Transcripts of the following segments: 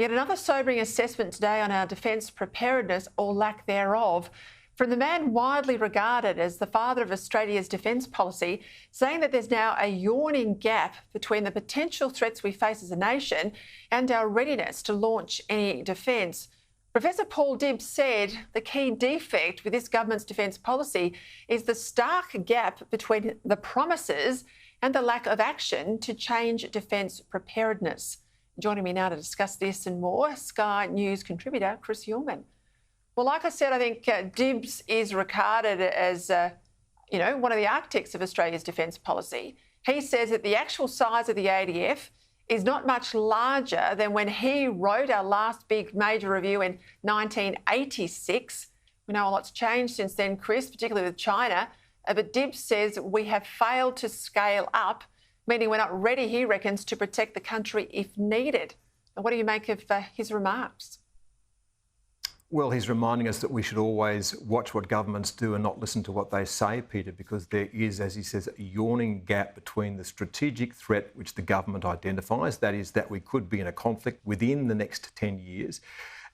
Yet another sobering assessment today on our defence preparedness or lack thereof from the man widely regarded as the father of Australia's defence policy, saying that there's now a yawning gap between the potential threats we face as a nation and our readiness to launch any defence. Professor Paul Dibbs said the key defect with this government's defence policy is the stark gap between the promises and the lack of action to change defence preparedness. Joining me now to discuss this and more, Sky News contributor Chris Uhlmann. Well, like I said, I think Dibbs is regarded as, one of the architects of Australia's defence policy. He says that the actual size of the ADF is not much larger than when he wrote our last big major review in 1986. We know a lot's changed since then, Chris, particularly with China. But Dibbs says we have failed to scale up, meaning we're not ready, he reckons, to protect the country if needed. And what do you make of his remarks? Well, he's reminding us that we should always watch what governments do and not listen to what they say, Peter, because there is, as he says, a yawning gap between the strategic threat which the government identifies, that is, that we could be in a conflict within the next 10 years,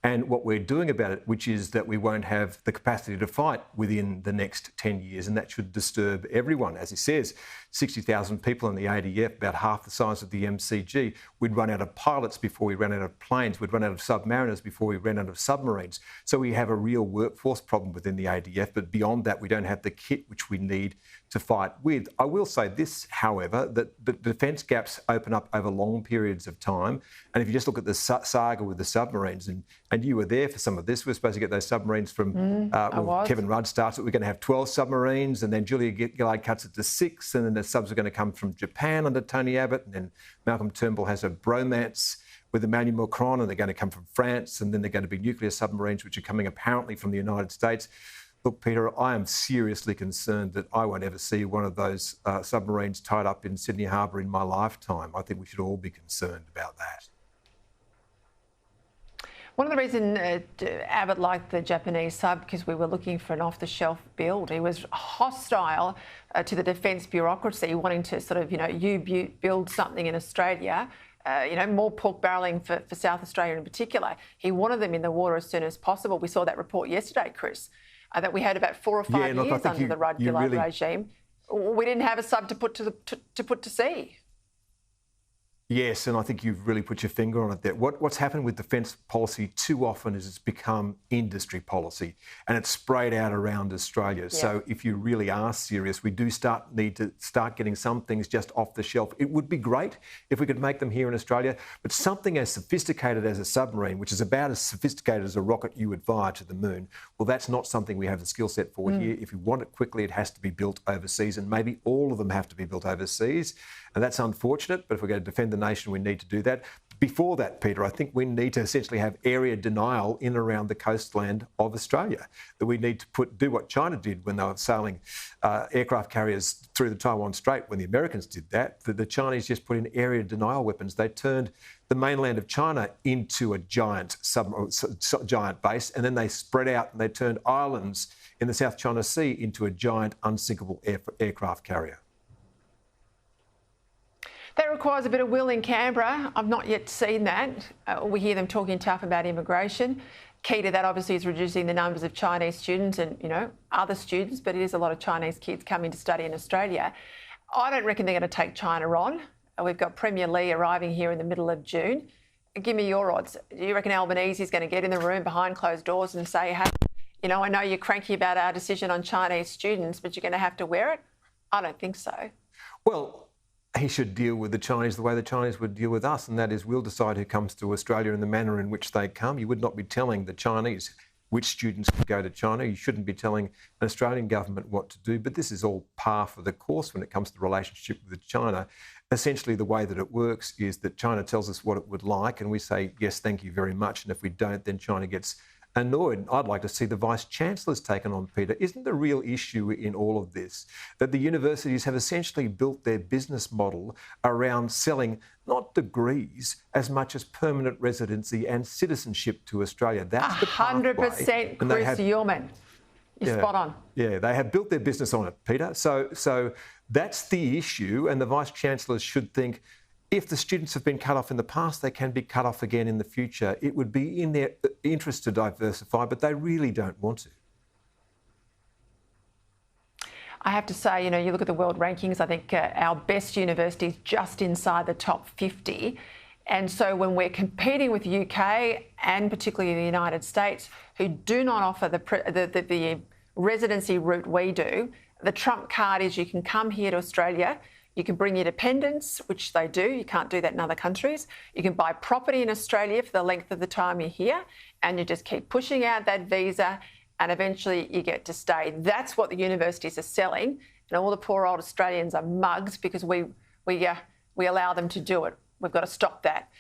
and what we're doing about it, which is that we won't have the capacity to fight within the next 10 years, and that should disturb everyone. As he says, 60,000 people in the ADF, about half the size of the MCG. We'd run out of pilots before we ran out of planes. We'd run out of submariners before we ran out of submarines. So we have a real workforce problem within the ADF, but beyond that, we don't have the kit which we need to fight with. I will say this, however, that the defence gaps open up over long periods of time. And if you just look at the saga with the submarines, and you were there for some of this, we were supposed to get those submarines from Kevin Rudd starts it. We're going to have 12 submarines, and then Julia Gillard cuts it to 6, and then the subs are going to come from Japan under Tony Abbott, and then Malcolm Turnbull has a bromance with Emmanuel Macron, and they're going to come from France, and then they're going to be nuclear submarines, which are coming apparently from the United States. Look, Peter, I am seriously concerned that I won't ever see one of those submarines tied up in Sydney Harbour in my lifetime. I think we should all be concerned about that. One of the reasons Abbott liked the Japanese sub, because we were looking for an off-the-shelf build. He was hostile to the defence bureaucracy, wanting to sort of, you build something in Australia, more pork barrelling for South Australia in particular. He wanted them in the water as soon as possible. We saw that report yesterday, Chris, that we had about 4 or 5 years under the Rudd-Gillard regime. We didn't have a sub to put to sea. Yes, and I think you've really put your finger on it there. What's happened with defence policy too often is it's become industry policy, and it's sprayed out around Australia. Yeah. So if you really are serious, we do need to start getting some things just off the shelf. It would be great if we could make them here in Australia, but something as sophisticated as a submarine, which is about as sophisticated as a rocket you would fire to the moon, well, that's not something we have the skill set for here. If you want it quickly, it has to be built overseas, and maybe all of them have to be built overseas. And that's unfortunate, but if we're going to defend the nation, we need to do that. Before that, Peter, I think we need to essentially have area denial in and around the coastland of Australia. That we need to do what China did when they were sailing aircraft carriers through the Taiwan Strait. When the Americans did that, the Chinese just put in area denial weapons. They turned the mainland of China into a giant base, and then they spread out and they turned islands in the South China Sea into a giant unsinkable aircraft carrier. That requires a bit of will in Canberra. I've not yet seen that. We hear them talking tough about immigration. Key to that, obviously, is reducing the numbers of Chinese students and, other students, but it is a lot of Chinese kids coming to study in Australia. I don't reckon they're going to take China on. We've got Premier Lee arriving here in the middle of June. Give me your odds. Do you reckon Albanese is going to get in the room behind closed doors and say, hey, I know you're cranky about our decision on Chinese students, but you're going to have to wear it? I don't think so. Well, he should deal with the Chinese the way the Chinese would deal with us, and that is we'll decide who comes to Australia in the manner in which they come. You would not be telling the Chinese which students can go to China. You shouldn't be telling an Australian government what to do, but this is all par for the course when it comes to the relationship with China. Essentially, the way that it works is that China tells us what it would like, and we say, yes, thank you very much, and if we don't, then China gets annoyed. I'd like to see the Vice-Chancellors taken on, Peter. Isn't the real issue in all of this that the universities have essentially built their business model around selling not degrees as much as permanent residency and citizenship to Australia? That's the pathway. 100%, Chris Uhlmann. You're spot on. Yeah, they have built their business on it, Peter. So that's the issue, and the Vice-Chancellors should think, If the students have been cut off in the past, they can be cut off again in the future. It would be in their interest to diversify, but they really don't want to. I have to say, you look at the world rankings, I think our best university is just inside the top 50. And so when we're competing with the UK and particularly the United States, who do not offer the residency route we do, the trump card is you can come here to Australia, you can bring your dependents, which they do. You can't do that in other countries. You can buy property in Australia for the length of the time you're here, and you just keep pushing out that visa, and eventually you get to stay. That's what the universities are selling, and all the poor old Australians are mugs because we allow them to do it. We've got to stop that.